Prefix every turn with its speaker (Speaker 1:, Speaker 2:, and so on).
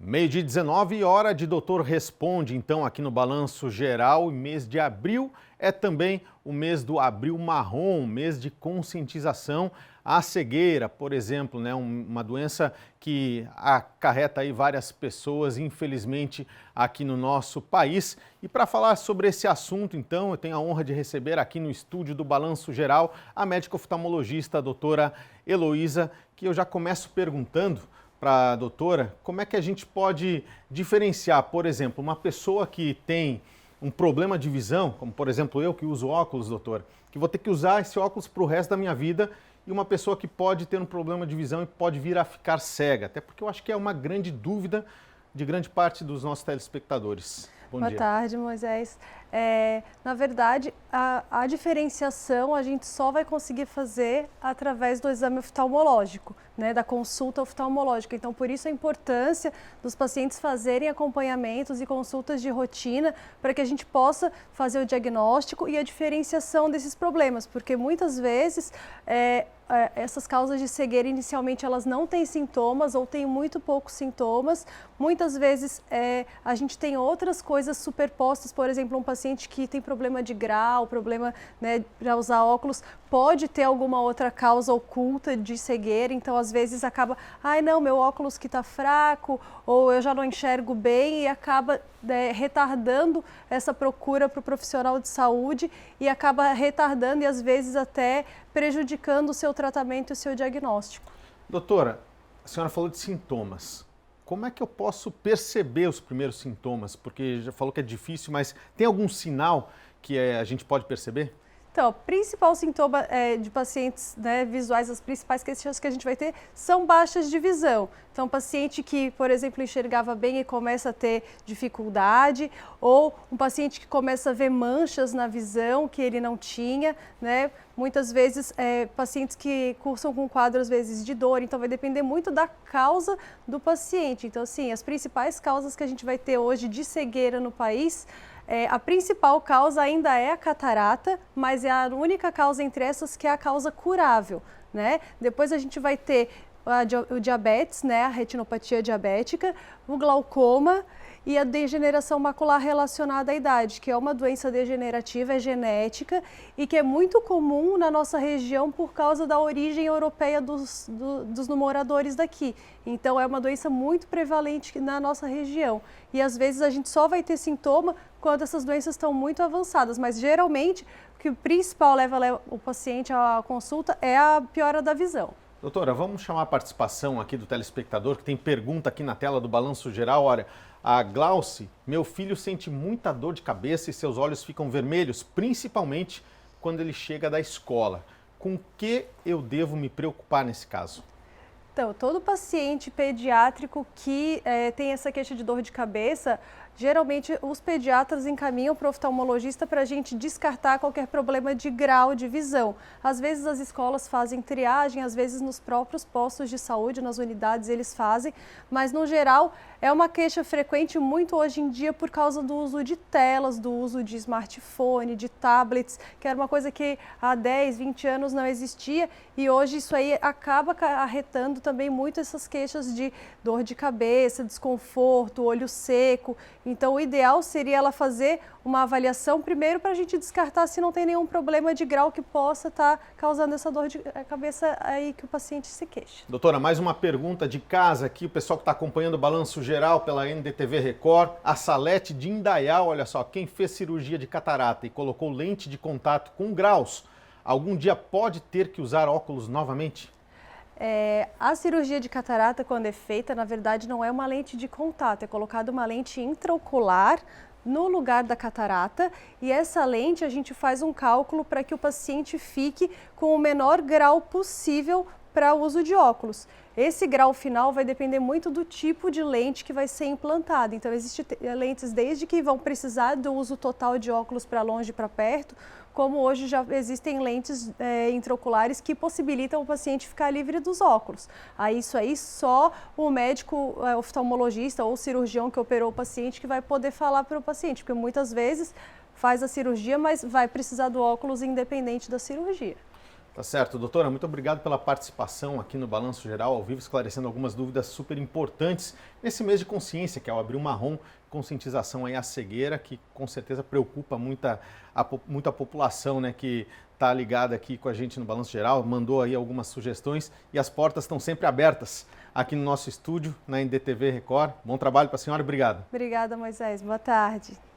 Speaker 1: Meio-dia 19, hora de Doutor Responde, então, aqui no Balanço Geral. E mês de abril é também o mês do Abril Marrom, mês de conscientização à cegueira, por exemplo, né? Uma doença que acarreta aí várias pessoas, infelizmente, aqui no nosso país. E para falar sobre esse assunto, então, eu tenho a honra de receber aqui no estúdio do Balanço Geral a médica oftalmologista, a doutora Heloísa, que eu já começo perguntando para a doutora, como é que a gente pode diferenciar, por exemplo, uma pessoa que tem um problema de visão, como por exemplo eu que uso óculos, doutora, que vou ter que usar esse óculos para o resto da minha vida, e uma pessoa que pode ter um problema de visão e pode vir a ficar cega, até porque eu acho que é uma grande dúvida de grande parte dos nossos telespectadores. Bom dia.
Speaker 2: Boa tarde, Moisés. Na verdade, a diferenciação a gente só vai conseguir fazer através do exame oftalmológico, né, da consulta oftalmológica. Então, por isso a importância dos pacientes fazerem acompanhamentos e consultas de rotina para que a gente possa fazer o diagnóstico e a diferenciação desses problemas, porque muitas vezes essas causas de cegueira inicialmente elas não têm sintomas ou têm muito poucos sintomas. Muitas vezes a gente tem outras coisas superpostas, por exemplo, um paciente que tem problema de grau, problema, né, para usar óculos, pode ter alguma outra causa oculta de cegueira, então às vezes acaba, não, meu óculos que está fraco, ou eu já não enxergo bem, e acaba retardando essa procura para o profissional de saúde e acaba retardando e às vezes até prejudicando o seu tratamento e o seu diagnóstico.
Speaker 1: Doutora, a senhora falou de sintomas. Como é que eu posso perceber os primeiros sintomas? Porque já falou que é difícil, mas tem algum sinal que a gente pode perceber?
Speaker 2: Então, o principal sintoma de pacientes, né, visuais, as principais questões que a gente vai ter são baixas de visão. Então, um paciente que, por exemplo, enxergava bem e começa a ter dificuldade, ou um paciente que começa a ver manchas na visão que ele não tinha, né? Muitas vezes, pacientes que cursam com quadro, às vezes, de dor, então vai depender muito da causa do paciente. Então, assim, as principais causas que a gente vai ter hoje de cegueira no país, a principal causa ainda é a catarata, mas é a única causa entre essas que é a causa curável, né? Depois a gente vai ter o diabetes, né, a retinopatia diabética, o glaucoma e a degeneração macular relacionada à idade, que é uma doença degenerativa, é genética e que é muito comum na nossa região por causa da origem europeia dos moradores daqui. Então é uma doença muito prevalente na nossa região e às vezes a gente só vai ter sintoma quando essas doenças estão muito avançadas, mas geralmente o que o principal leva o paciente à consulta é a piora da visão.
Speaker 1: Doutora, vamos chamar a participação aqui do telespectador, que tem pergunta aqui na tela do Balanço Geral. Olha, a Glauce, meu filho sente muita dor de cabeça e seus olhos ficam vermelhos, principalmente quando ele chega da escola. Com que eu devo me preocupar nesse caso?
Speaker 2: Então, todo paciente pediátrico que tem essa queixa de dor de cabeça, geralmente os pediatras encaminham para o oftalmologista para a gente descartar qualquer problema de grau de visão. Às vezes as escolas fazem triagem, às vezes nos próprios postos de saúde, nas unidades eles fazem, mas no geral é uma queixa frequente muito hoje em dia por causa do uso de telas, do uso de smartphone, de tablets, que era uma coisa que há 10, 20 anos não existia e hoje isso aí acaba acarretando também muito essas queixas de dor de cabeça, desconforto, olho seco. Então, o ideal seria ela fazer uma avaliação primeiro para a gente descartar se não tem nenhum problema de grau que possa estar causando essa dor de cabeça aí que o paciente se queixa.
Speaker 1: Doutora, mais uma pergunta de casa aqui, o pessoal que está acompanhando o Balanço Geral pela NDTV Record. A Salete de Indaial, olha só, quem fez cirurgia de catarata e colocou lente de contato com graus, algum dia pode ter que usar óculos novamente?
Speaker 2: A cirurgia de catarata, quando é feita, na verdade não é uma lente de contato, é colocada uma lente intraocular no lugar da catarata e essa lente a gente faz um cálculo para que o paciente fique com o menor grau possível para o uso de óculos. Esse grau final vai depender muito do tipo de lente que vai ser implantada. Então, existem lentes desde que vão precisar do uso total de óculos para longe e para perto, como hoje já existem lentes intraoculares que possibilitam o paciente ficar livre dos óculos. Isso aí só o médico oftalmologista ou cirurgião que operou o paciente que vai poder falar para o paciente, porque muitas vezes faz a cirurgia, mas vai precisar do óculos independente da cirurgia.
Speaker 1: Tá certo, doutora, muito obrigado pela participação aqui no Balanço Geral ao vivo, esclarecendo algumas dúvidas super importantes nesse mês de consciência, que é o Abril Marrom, conscientização aí à cegueira, que com certeza preocupa muita população, né, que está ligada aqui com a gente no Balanço Geral, mandou aí algumas sugestões e as portas estão sempre abertas aqui no nosso estúdio, na NDTV Record. Bom trabalho para a senhora, obrigado.
Speaker 2: Obrigada, Moisés. Boa tarde.